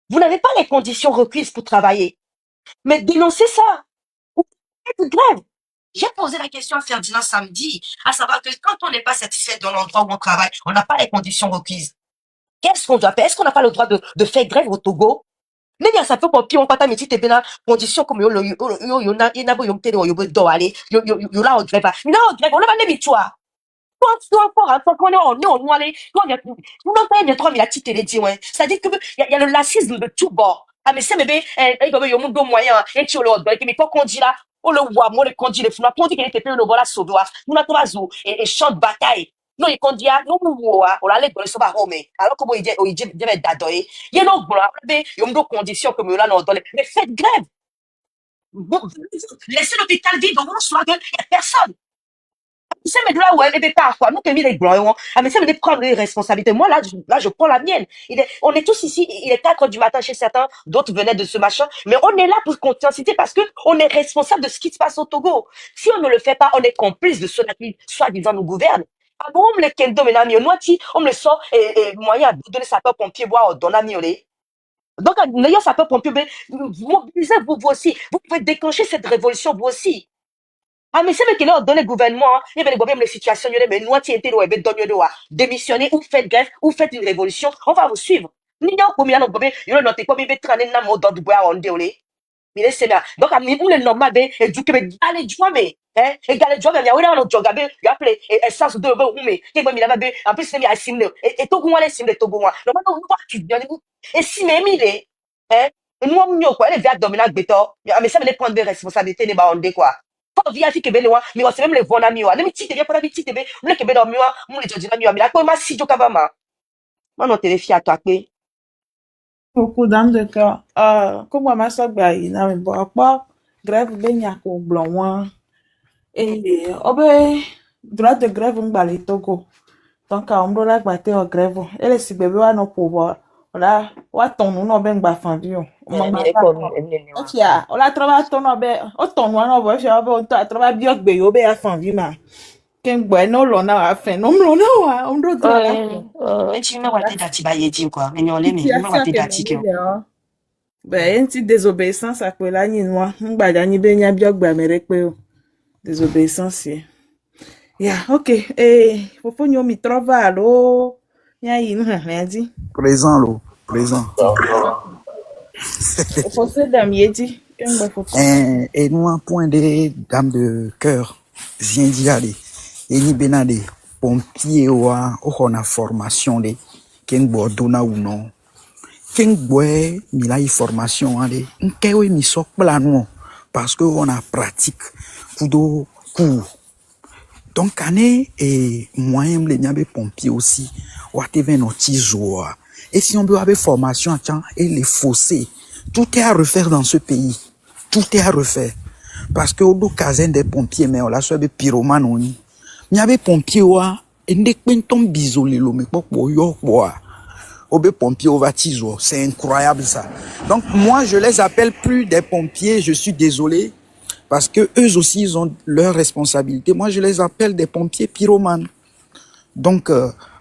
vous n'avez pas les conditions requises pour travailler. Mais dénoncez ça. Ou faites grève. J'ai posé la question à Ferdinand samedi, à savoir que quand on n'est pas satisfait dans l'endroit où on travaille, on n'a pas les conditions requises. Qu'est-ce qu'on doit faire? Est-ce qu'on n'a pas le droit de faire grève au Togo? Mais il y a ça peut pas pire, on pas ta métier, t'es bien condition comme yo na bo yo yo do aller, yo la on grève. Non, grève, on n'a pas les mitois. C'est-à-dire qu'il y a le lacisme de tout bord. Ah, mais c'est bébé, il y a un moyen, et tu le mais quand on dit là, on le voit, moi, le conduit les fous, on dit qu'il était le voilà, sauver, nous n'a pas zo, et champ de bataille. Non, il conduit, nous, on l'a les sur la Rome. Alors que il dit, d'adorer. Il y a non, il y a une condition comme là, non, mais faites grève. Laissez l'hôpital vide, on soit il n'y a personne. C'est mais là où elle est pas quoi nous que mis les blancs ah mais ça me prendre les responsabilités moi là je prends la mienne on est tous ici il est 4 heures du matin chez certains d'autres venaient de ce machin mais on est là pour conscientiser parce que on est responsable de ce qui se passe au Togo si on ne le fait pas on est complice de ceux qui soi-disant nous gouvernent ah bon on me le kendo mais on me le sort et moyen de donner sa peur pompier boire dans la miolée donc n'ayant sa peur pompier mobilisez vous aussi vous pouvez déclencher cette révolution vous aussi. Ah, mais c'est que là, dans le gouvernement, il y avait les situations, mais nous, démissionner ou faites grève ou faites une révolution, on va vous suivre. Ni non, combien on peut, il y a noté combien de traîner dans mon dos de bois en déolé. Mais c'est là. Donc, à nous, le normal, et du coup, allez, du mais, hein, et galé, du mais, il y a un autre job, il y a appelé, et essence de beau, mais, et moi, il a en plus, il y a simle, et tout le monde est simle, tout le monde. Normalement, on va tu viens, et si, mais, il est, hein, nous, on n'y a quoi, les verts dominants, béton, mais ça, les prendre des responsabilités, les baondés, quoi. Via fi kebe lewa mi wase même les vona mi wa ne mi tite bien para mi tite be le kebe do mi wa mu le jodi na mi wa mi la ko ma si jo kaba ma no tele fi ato ape Beaucoup d'âmes de cœur. Comme moi, ma soeur, il n'a même pas grève, ben, y a qu'au blanc, et, droit de grève, on va aller Togo. Donc, on doit la battre en grève. Et les si bébés, on a pouvoir. Voilà, on a ton nom, ben, va faire du. On a trouvé ton nom, ben, on ton nom, on va faire, on a trouvé bien que ben, on va faire du, ma. Quem bueno lo na a fe no lo na a doit et tu me wate dati ba yedi quoi mais on les mais me wate dati que ben une désobéissance à quoi là ni moi ngba ni be nya bi ogba mere pe o désobéissance yeah OK faut nyo mi trova lo nya yi nu han di Présent, lo. Présent. faut se dam yedi Et nous, un point de dame de cœur, Ziendi allez. Et ni benade, pompier ou on a formation de, ken bordona ou non. Ken boy, mi la formation allez. Nkewe mi sok plano, parce que on a pratique, kudo, cours. Donc, année et moyen les n'y pompiers aussi. Ou à TV notizoa. Et si on veut avoir formation et les fossés, tout est à refaire dans ce pays. Tout est à refaire. Parce que au dos caserne des pompiers, mais on l'a soit des pyromanes on y. Il y avait pompiers ouah, et ne tombe bisolé lo mais pas pour yo quoi. Obé pompiers au vatizo, c'est incroyable ça. Donc moi je les appelle plus des pompiers, je suis désolé parce que eux aussi ils ont leurs responsabilités. Moi je les appelle des pompiers pyromanes. Donc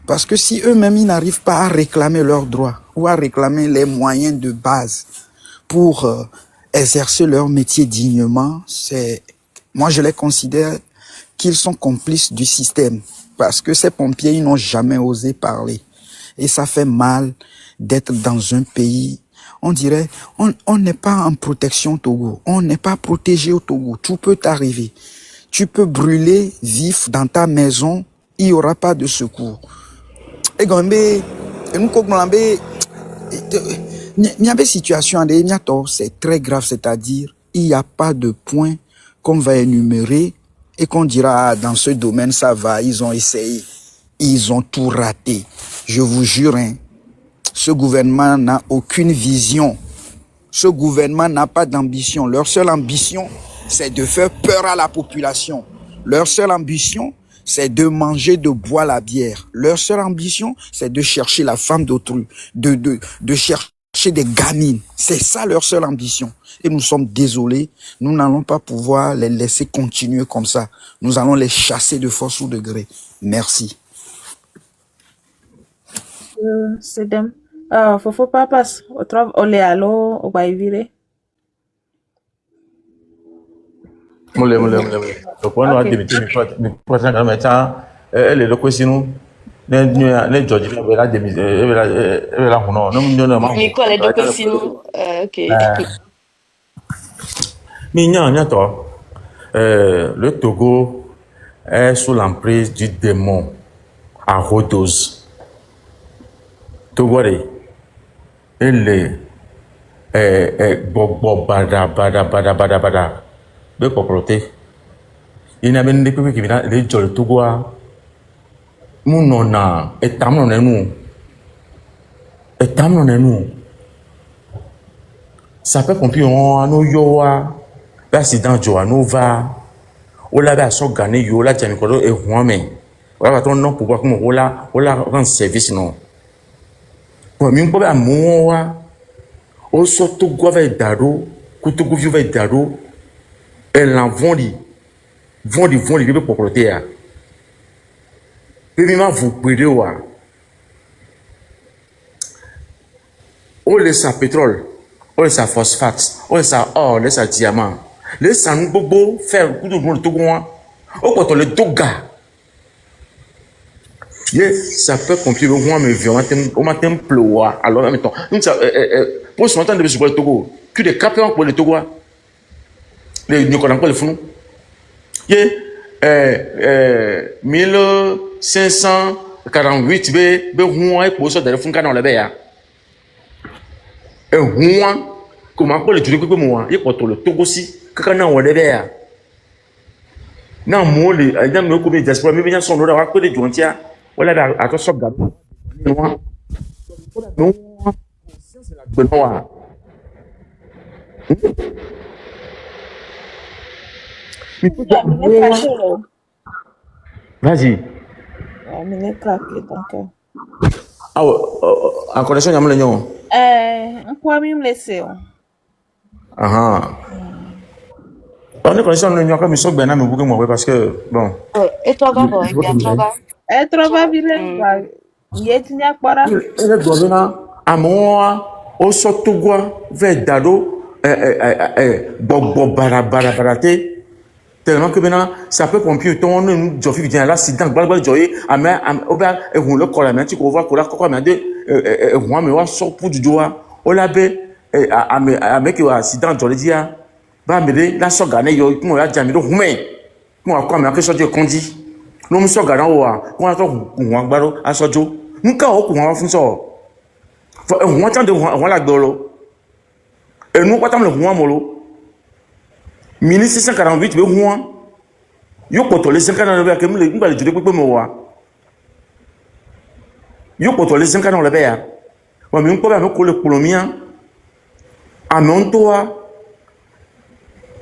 parce que si eux-mêmes ils n'arrivent pas à réclamer leurs droits ou à réclamer les moyens de base pour exercer leur métier dignement, moi je les considère qu'ils sont complices du système parce que ces pompiers ils n'ont jamais osé parler. Et ça fait mal d'être dans un pays, on dirait, on n'est pas en protection au Togo, on n'est pas protégé au Togo, tout peut arriver. Tu peux brûler vif dans ta maison, il n'y aura pas de secours. Et Gombe, il y a des situations, c'est très grave, c'est-à-dire, il n'y a pas de point qu'on va énumérer et qu'on dira, dans ce domaine, ça va, ils ont essayé. Ils ont tout raté. Je vous jure, hein, ce gouvernement n'a aucune vision. Ce gouvernement n'a pas d'ambition. Leur seule ambition, c'est de faire peur à la population. Leur seule ambition, c'est de manger, de boire la bière. Leur seule ambition, c'est de chercher la femme d'autrui, de chercher des gamines. C'est ça leur seule ambition. Et nous sommes désolés, nous n'allons pas pouvoir les laisser continuer comme ça. Nous allons les chasser de force ou de gré. Merci. C'est dem. Faut pas passer au travail, au léalo, au baïvire. Mole. Donc on a débuté mais prochain quand même ça elle est le question les George la démission la hono non Mais quoi, les deux casinos ok. mais nya toi le Togo est sous l'emprise du démon à Rhodos. Togo elle est bobo bada be popolote ina ben de pepe kibina le jol Togo mu nona etamno nenu ça peut pompier on no yowa accident jo anova o la ba so gane yo la jami ko e huame o la ton non pouvoir comme o la rend service non pour mi ko ba mo wa o so Togo va daro ku Togo va daro elle en vont les propriétés à puis vous brûler wa on laisse sa pétrole on laisse sa phosphate on laisse sa or on laisse sa diamant laisse sa bobo faire coup de le Togo on quand le Toga ça peut pompier le roi me violent au matin ploua alors en même temps pour ce matin de se le Togo que des capions pour le Togo les nous connaissons pas le fou 1548 be huwa pour ça de fun kana le be ya huwa comment pour le tuer que moi il pour le Togo si kana on le be ya na mo le na me ko be diaspora me bien son lo da ko de jontia wala da ato so ga no c'est la benoa vas-y. Ah ouais, en connexion, il y a un million. Quoi même laisser. Ah. On est connexion, il y a un million, mais vous pouvez m'envoyer parce que, bon. Et toi, Gabo, et toi, Trova vile, yetinya kpara. Elle doit venir à moi, au Sotogoa, vers Dado, Bobo Barabarate. Tellement que maintenant, ça peut pompier, ton nous, Jofi vient l'accident, Balbal Joy, Amé, Oba, et vous le collez, tu vois, qu'on a quoi, mais moi, mais sort pour du doigt, au labé, Amé, qui a accident, je le dis, bah, mais là, so gagné, yo, qu'on a jamais de roumain, qu'on a quoi, mais quelque chose de condi. Nous, so gagné, qu'on a tout, on a baro, à sojo, nous, quand on a fait ça, on a tant de la dolo, et nous, pas tant le roumain molo. 1648 be huwa Yo poto les 5 ans le be ke m'bale jure pepe mo wa. Yo poto les 5 ans le be ya. Wa mi nko ba me ko le polomia. Amen toi.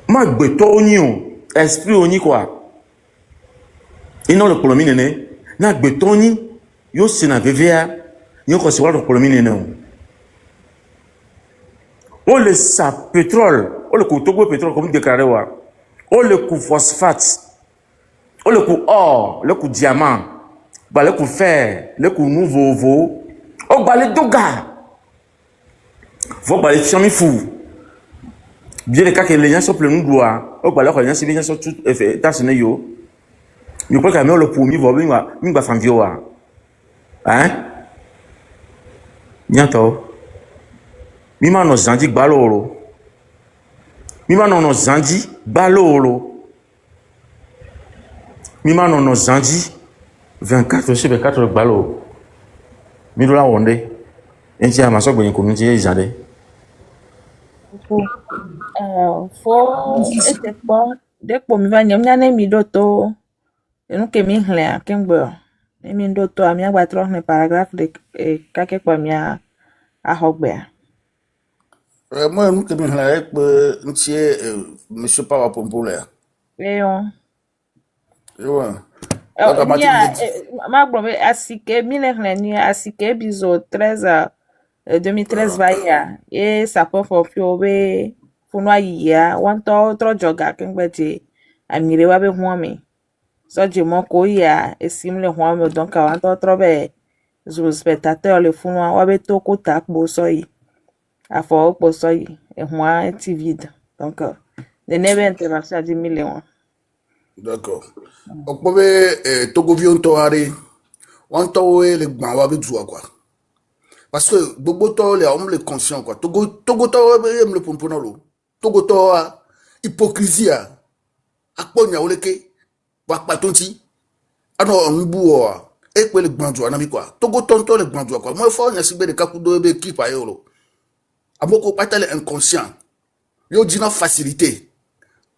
Ma gbe to oni o, esprit oni quoi. Ino le polomi nene, na gbe to oni, yo se na vevea, yo ko se wa le polomi nene o. O le sa pétrole, o le ku togo pétrole comme déclaré wa. O le ku phosphate. O le ku or, le ku diamant, ba le ku fer, le ku nouveau, o ba le doga. Vo ba le chami fou. Bien les cas que les gens sont pleins de gloire, o ba le ko les gens bien sont tout états-unis yo. Je crois que le premier va faire vieux. Hein? Bientôt. Mima no zandi balolo. Mima no zandi balolo. Mima no zandi 24 sur 24 balo. Midola onde. Enti a maso gbenye community izade. Fo ete kpɔ de kpo mi va nye mnya mi ɖo to enu ke mi hlẽa ke ŋgbe ne mi ɖo to mi agba trɔ hlẽ paragraphe de kake kpɔ mia axɔ gbea. Moi, nous, comme monsieur Papa Pompole. Eyon. Ouais. Mia ma gblɔ be asike mi le hlẽ ni asike bizo 13 2013 va yia ye sapɔ fɔfio be funua yiyia wɔntɔ trɔ dzɔga ke ŋgbe dze ami ɖe wa be hũame. Sɔdzi mɔ ko yia esim le hũame donc wɔntɔ trɔ be zu spectateur le funua wa be to ko ta kpo sɔyi afɔ kpo sɔyi ehũa eti vide donc nene be intervention di mi le wɔn. D'accord. Donc, moi, Togovion Toare, on t'a le gban wa be djoua quoi. Parce que Bobo to les hommes le conscient quoi. Togo to aime le pomponolo. Togo to hypocrisie akponya oleke wa patonti. Ano mbu e pe le gban djoua na mi quoi. Togo tonto le gban djoua quoi. Moi faut na sibe de kakudo be ki pa yolo. Amoko patale inconscient. Yo dina facilité.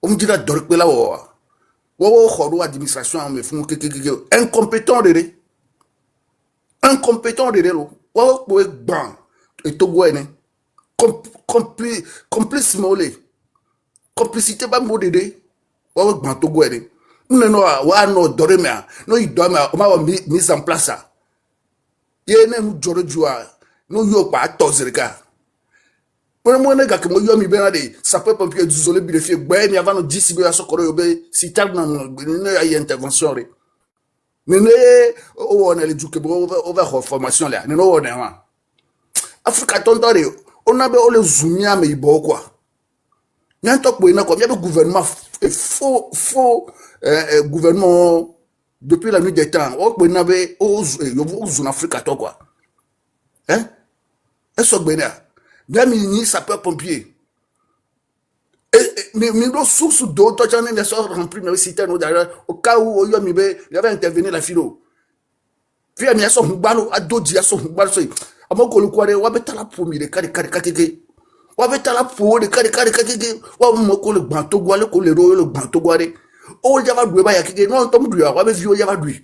On dina dorpe la wa. Wow, choro administration me font incompétent de incompétent de lo. Wow, pouvez ban et Togo ene complice molé complicité ba modede. Wow, ban Togo ene. Non wa no doremia no i dormia o ma mise en place ça. Ye ne mu joro jua no yo pa tozerika. Pour moi, les gars, que moi, je bien allé, ça peut pas être désolé, bien fait, ben, mais avant de 10 000 à ce qu'on a si tard, il y a intervention. Mais, on a les jours que on va formation là, nous, on est là. Afrique, on a les zoomia, mais il bon quoi. Il y a un temps pour il y a un gouvernement, faux gouvernement, depuis la nuit des temps, on avait aux Afrique, quoi. Hein? Est-ce que bien bien mini sapeur pompier et mais source d'eau toi j'en ai bien sûr rempli mais c'était nous d'ailleurs au cas où il y avait intervenu la philo puis il y a son balo à d'autres dia son balo so amo ko le kware wa betala pomi de kari wa betala po de kari wa mo ko le gbanto gwa le ko le ro le gbanto gwa de o java dwe ba ya kike non tom dwe wa be vi o java dwe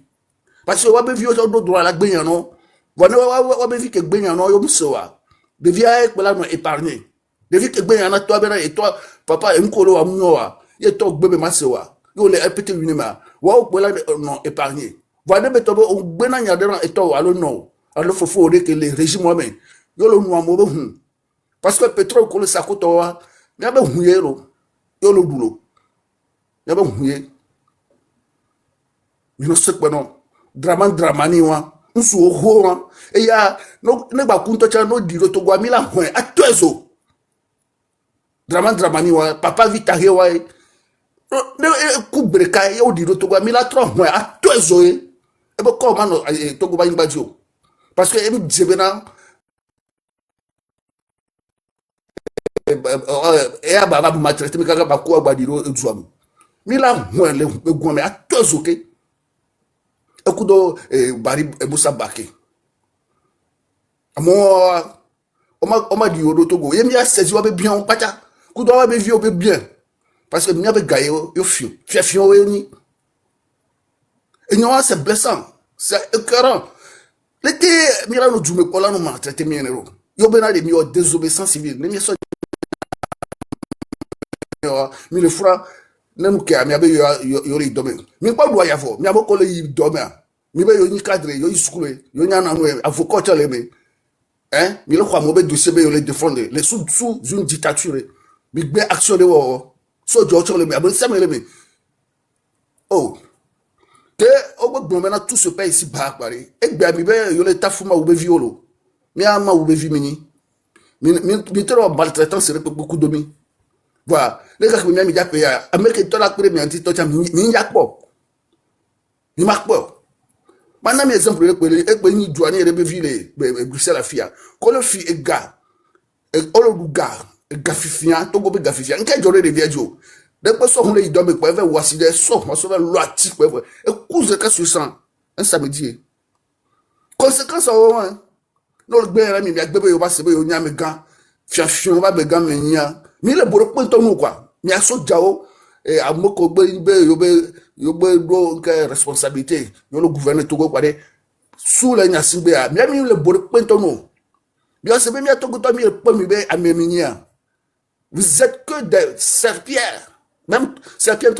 parce que wa be vi o so do droit la gbeyan non wa be vi ke gbeyan non yo mso wa devia avec la non épargné devia que ben yana toi ben et toi papa nkolo wa munwa ye to gbebe masewa yo le répéter une ma wa o la non épargné voilà be to o gbena nya de et to wa lo non alors faut que les régimes moi men yo lo no mo be parce que pétrole ko le sakoto wa ya be huye lo yo lo dulo ya be huye you know c'est quoi non dramani wa nsu oho e ya no ne ba kunto cha no diro to gwa mila hwen atwezo dramani wa papa vita he wa ne ku breka e o diro to gwa mila tro hwen atwezo e be ko ma no to go ba ngba ji o parce que em jebena e ya ba ma traiter mi kaga ba ko gba diro ezuam mila hwen le gwa me atwezo ke ekudo bari ebusa bake amo oma di odo Togo ye mi a saisi wa be bien pacha kudo wa be vie o be bien parce que mi a be gaye yo fio we ni Et non, c'est blessant. C'est écœurant. L'été, mira no djume kola no maltraité mienero. Yo bena de mio désobéissance civile. Ne mi so mi le fra nem ke mi abe yo ri dome. Mi pa do ya fo. Mi abo ko le yi dome. Mi be yo ni cadre, yo yi school, yo nya na no avocat le me. Hein? Mi le kwa mo be dossier be yo le défendre. Les sous une dictature. Mi be action de wo. So jo le me abo se me le me. Oh. Te obo bon maintenant tout se paye ici bas pari e gba mi be yo le tafuma ou be violo mi ama ou be vi mini mi tro maltraitant c'est beaucoup domi voilà les gars mi ja pe ya ameke to la pere mi anti to cha mi ya po mi mak po mana mi exemple le pe ni douane re be vi le Bruxelles afia ko le fi e ga e olo du ga fifia to go be ga fifia nke jore de viajo depuis ça on les donne mais quoi faire voici des sorts moi sauver l'ouati quoi et cause que sur ça un samedi conséquence au moins non le bien mi bien bébé yo va se be yo nya me gan fiafio va be gan me nya mi le boro point ton quoi mi aso jao et amoko be yo be do que responsabilité yo le gouvernement Togo quoi de sous la nya simbe a mi le boro point ton bien se be mi Togo to mi le point mi be ameminia vous êtes que des serpillères. Même serpillères